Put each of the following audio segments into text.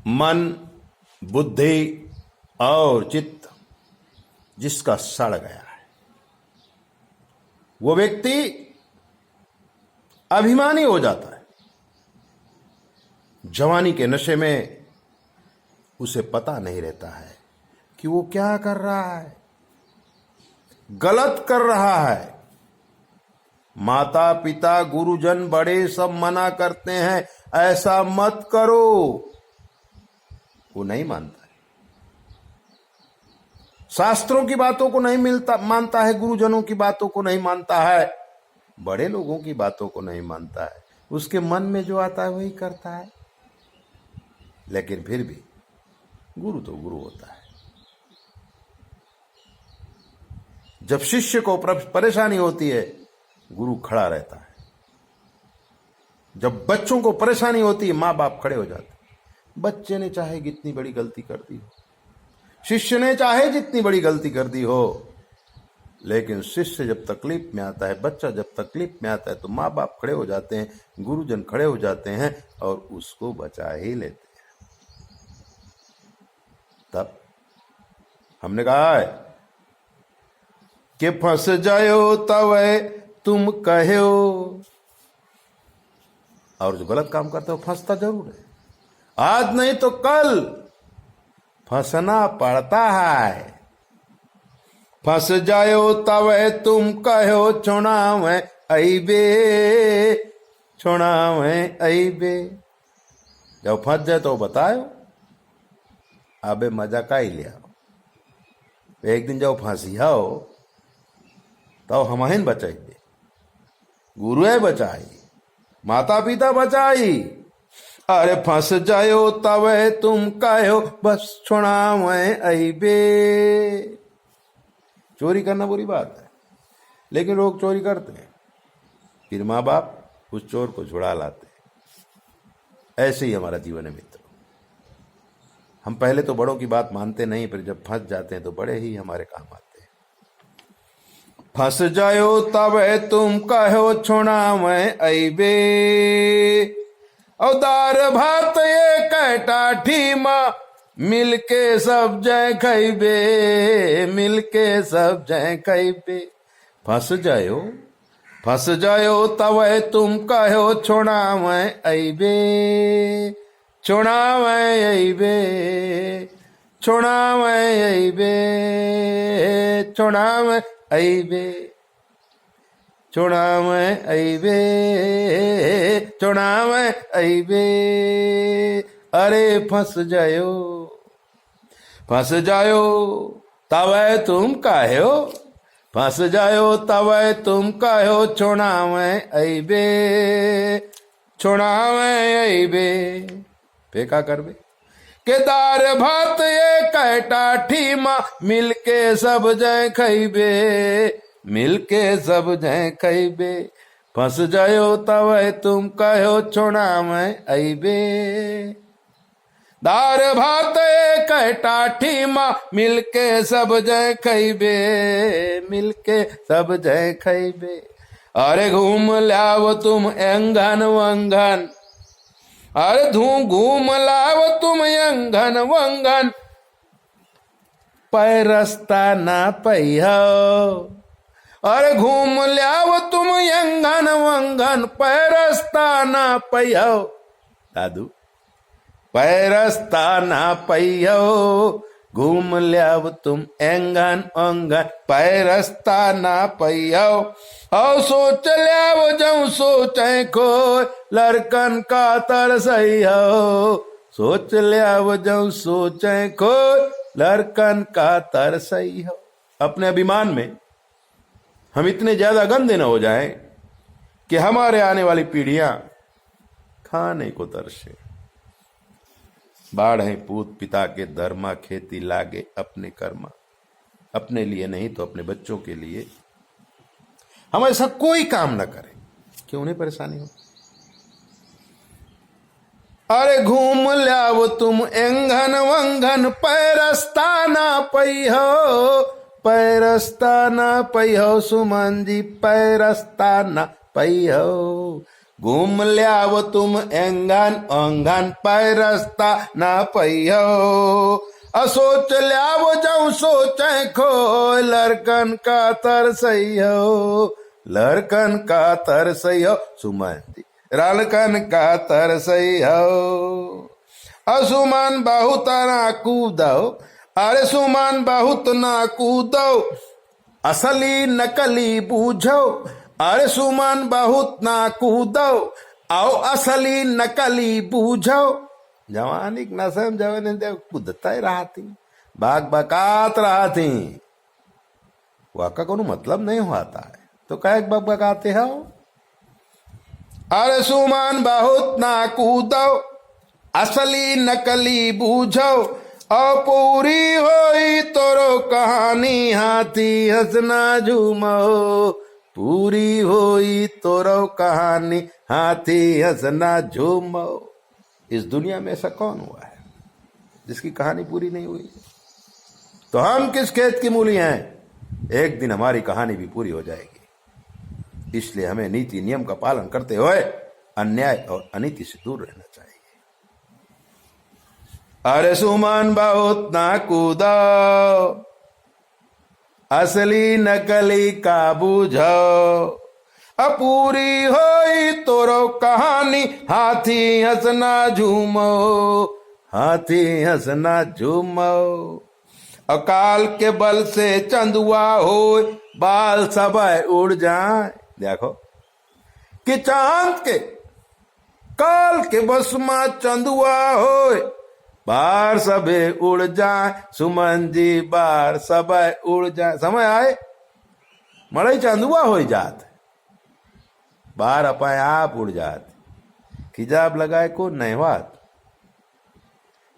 मन, बुद्धि और चित्त जिसका सड़ गया है, वो व्यक्ति अभिमानी हो जाता है। जवानी के नशे में उसे पता नहीं रहता है कि वो क्या कर रहा है, गलत कर रहा है। माता पिता गुरुजन बड़े सब मना करते हैं, ऐसा मत करो, वो नहीं मानता है। शास्त्रों की बातों को नहीं मानता है, गुरुजनों की बातों को नहीं मानता है, बड़े लोगों की बातों को नहीं मानता है। उसके मन में जो आता है वही करता है। लेकिन फिर भी गुरु तो गुरु होता है। जब शिष्य को परेशानी होती है, गुरु खड़ा रहता है। जब बच्चों को परेशानी होती है, मां बाप खड़े हो जाते हैं। बच्चे ने चाहे कितनी बड़ी गलती कर दी हो, शिष्य ने चाहे जितनी बड़ी गलती कर दी हो, लेकिन शिष्य जब तकलीफ में आता है, बच्चा जब तकलीफ में आता है, तो माँ बाप खड़े हो जाते हैं, गुरुजन खड़े हो जाते हैं और उसको बचा ही लेते हैं। तब हमने कहा है कि फंस जायो तब तुम कहो, और जो गलत काम करते हो फंसता जरूर है। आज नहीं तो कल फंसना पड़ता है। फंस जायो तब तुम कहो छुड़ावे अइबे, छुड़ावे अइबे। जब फंस जाए तो बताओ, अबे मजा का ही लिया। एक दिन जब फांसी आओ तो हमाहिन बचाई दे, गुरु है बचाई, माता पिता बचाई। अरे फंस जायो तब तुम कहो बस छुड़ावे अइबे। चोरी करना बुरी बात है, लेकिन लोग चोरी करते हैं, फिर माँ बाप उस चोर को छुड़ा लाते हैं। ऐसे ही हमारा जीवन है मित्रों। हम पहले तो बड़ों की बात मानते नहीं, फिर जब फंस जाते हैं तो बड़े ही हमारे काम आते हैं। फंस जायो तब तुम कहो छुड़ावे अइबे, औदार भात ये कटाठी माँ मिलके सब जय खइबे, मिलके सब जय खइबे। फंस जायो तब तुम कहो छुड़ावे अइबे, छुड़ावे अइबे, छुड़ावे अइबे, छुड़ावे अइबे, छुड़ावे अइबे, छुड़ावे अइबे। अरे फंस जायो तब तुम कहो, फंस जायो तब तुम कहो छुड़ावे अइबे, छुड़ावे अइबे। फेंका करबे के दार भात ये कटाठी माँ मिलके सब जय खइबे, मिलके सब जय खइबे। फंस जायो तब तुम कहो छुड़ावे अइबे, दार भात ये कटाठी माँ मिलके सब जय खइबे, मिलके सब जय खइबे। अरे घूम लाओ तुम अंगन वंगन, अरे घूम लाओ तुम अंगन वंगन, पैरस्ता ना पैहो। अरे घूम लाओ तुम अंगन वंगन, पैरस्ता ना पैहो। दादू पैरस्ता ना पैहो, घूम लाओ तुम अंगन अंगन, पैरस्ता ना पैहो। और सोच लाओ जो सोचे को लड़कन का तरसई हो, सोच लाओ जो सोचे को लड़कन का तरसई हो। अपने अभिमान में हम इतने ज्यादा गंदे न हो जाएं कि हमारे आने वाली पीढ़ियां खाने को तरसे। बाढ़ है पूत पिता के धर्मा, खेती लागे अपने कर्मा। अपने लिए नहीं तो अपने बच्चों के लिए हम ऐसा कोई काम न करें कि उन्हें परेशानी हो। अरे घूम लाओ तुम एंगन वंगन, पैरस्ता ना पैहो, पैरस्ता ना पैहो सुमन जी, पैरस्ता ना पैहो। घूम ल्याव तुम एंगान अंगान पैरस्ता ना पहियो असोच ल्याव जाऊं सोचे खो लड़कन का तरसइयो लड़कन का तरसइयो सुमंती रालकन का तरसइयो असुमन बहुत ना कूदो अरे सुमन बहुत ना कूदो असली नकली बूझो अरे सुमन बहुत ना कूदो आओ असली नकली बूझो जवानी नसम जवानी कूदता ही रहा थी बाग बकात रहा थी वाका को मतलब नहीं हुआता है तो कह बग बगाते हो अरे सुमन बहुत ना कूदो असली नकली बूझो अपूरी होई तोरो कहानी हाथी हंसना झूमो पूरी होई तोरो कहानी हाथी हंसना झूमो इस दुनिया में ऐसा कौन हुआ है जिसकी कहानी पूरी नहीं हुई तो हम किस खेत की मूली हैं एक दिन हमारी कहानी भी पूरी हो जाएगी इसलिए हमें नीति नियम का पालन करते हुए अन्याय और अनीति से दूर रहना चाहिए अरे सुमन बहुत ना कूदो असली नकली का बूझो अपूरी होई तोरो कहानी हाथी हंसना झूमो हाथी हंसना झूमो अकाल के बल से चंदुआ हो बाल सब उड़ जाए देखो कि चांद के काल के बस में चंदुआ हो बार सबे उड़ जाए सुमन जी बार सब उड़ जाए समय आए मड़ई चंदुआ हो जात बार अपाए आप उड़ जात खिजाब लगाए को नहवात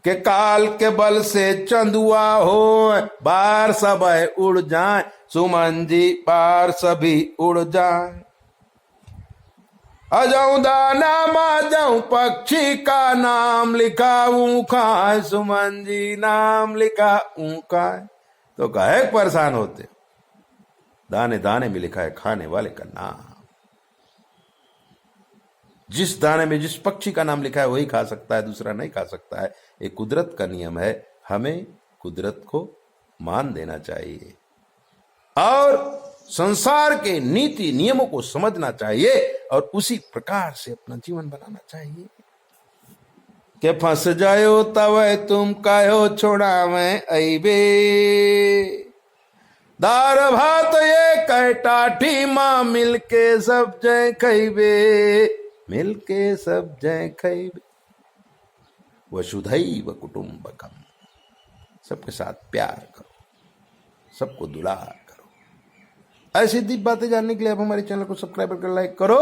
के काल के बल से चंदुआ हो बार सब उड़ जाए सुमन जी बार सभी उड़ जाए अजाऊं दाना मा जाऊं पक्षी का नाम लिखा ऊखा सुमन जी नाम लिखा ऊखा तो कहे परेशान होते दाने दाने में लिखा है खाने वाले का नाम जिस दाने में जिस पक्षी का नाम लिखा है वही खा सकता है दूसरा नहीं खा सकता है एक कुदरत का नियम है हमें कुदरत को मान देना चाहिए और संसार के नीति नियमों को समझना चाहिए और उसी प्रकार से अपना जीवन बनाना चाहिए के फंस जायो तब तुम कायो छोड़ावे अबे दार भात ये कैटाठी माँ मिलके सब जय खैबे मिलके सब जय खैबे वसुधैव कुटुंबकम सबके साथ प्यार करो सबको दुलार करो ऐसी दीप बातें जानने के लिए आप हमारे चैनल को सब्सक्राइब कर लाइक करो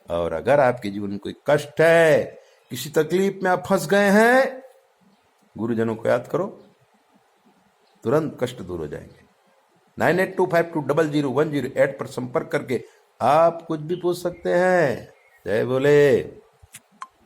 और अगर आपके जीवन में कोई कष्ट है किसी तकलीफ में आप फंस गए हैं गुरुजनों को याद करो तुरंत कष्ट दूर हो जाएंगे 9825200108 पर संपर्क करके आप कुछ भी पूछ सकते हैं जय बोले।